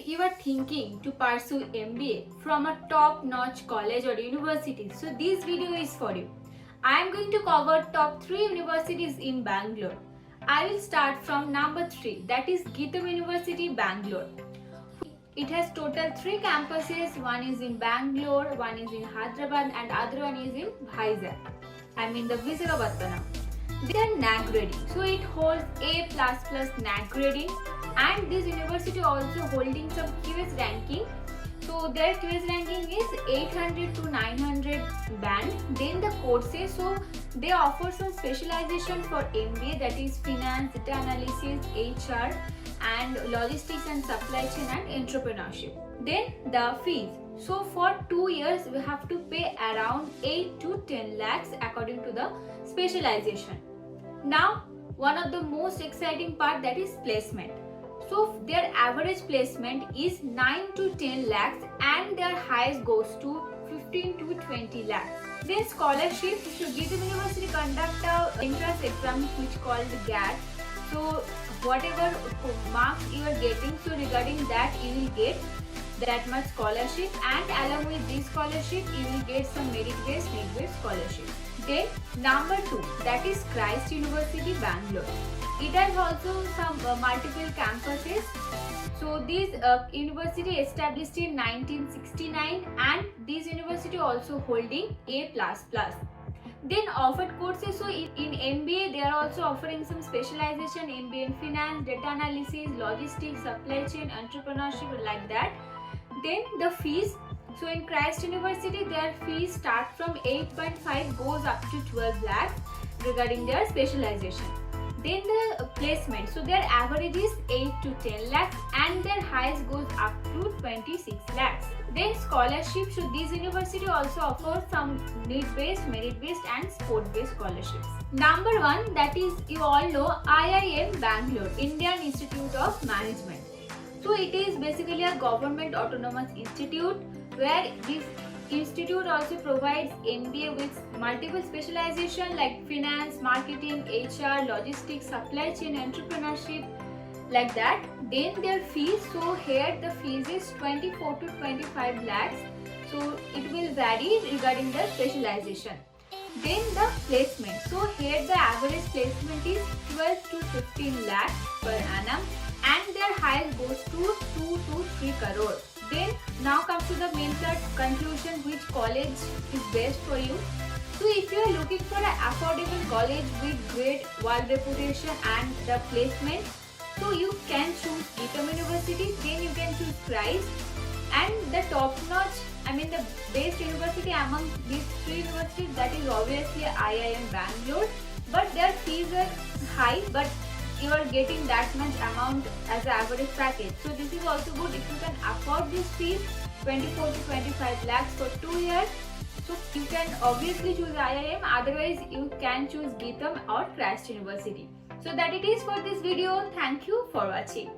you are thinking to pursue MBA from a top-notch college or university, so this video is for you. I am going to cover top 3 universities in Bangalore. I will start from number 3, that is Geetam University, Bangalore. It has total 3 campuses. One is in Bangalore, one is in Hyderabad, and other one is in Vizag. I mean the Visakhapatnam. They are NAC grading, so it holds A++ NAC grading, and this university also holding some QS ranking. So their QS ranking is 800 to 900 band. Then the courses, so they offer some specialization for MBA, that is finance, data analysis, HR, and logistics and supply chain and entrepreneurship. Then the fees. So for 2 years we have to pay around 8 to 10 lakhs according to the specialization. Now one of the most exciting part, that is placement. So their average placement is 9 to 10 lakhs and their highest goes to 15 to 20 lakhs. Then scholarship. So Geetam University conduct a entrance exam which called GAT. So whatever marks you are getting, so regarding that you will get that much scholarship, and along with this scholarship you will get some merit-based scholarship. Then number 2, that is Christ University, Bangalore. It has also some multiple campuses. So this university established in 1969, and this university also holding A++. Then offered courses, so in MBA they are also offering some specialization, MBA in finance, data analysis, logistics, supply chain, entrepreneurship, like that. Then the fees. So in Christ University their fees start from 8.5 goes up to 12 lakhs regarding their specialization. Then the placement, so their average is 8 to 10 lakhs and their highest goes up to 26 lakhs. Then scholarship, so this university also offers some need-based, merit-based and sport-based scholarships. Number 1, that is, you all know, IIM Bangalore, Indian Institute of Management. So it is basically a government autonomous institute where this institute also provides MBA with multiple specialization like finance, marketing, HR, logistics, supply chain, entrepreneurship, like that. Then their fees, so here the fees is 24 to 25 lakhs. So it will vary regarding the specialization. Then the placement, so here the average placement is 12 to 15 lakhs per annum and their highest goes to 2 to 3 crore. Then now comes to the main conclusion, which college is best for you. So if you are looking for an affordable college with great world reputation and the placement, so you can choose Geetam University. Then you can choose Christ, and the top notch, I mean the best university among these 3 universities, that is obviously IIM Bangalore, but their fees are high, but you are getting that much amount as an average package. So this is also good if you can afford this fees, 24 to 25 lakhs for 2 years. So you can obviously choose IIM, otherwise you can choose Geetam or Christ University. So that it is for this video. Thank you for watching.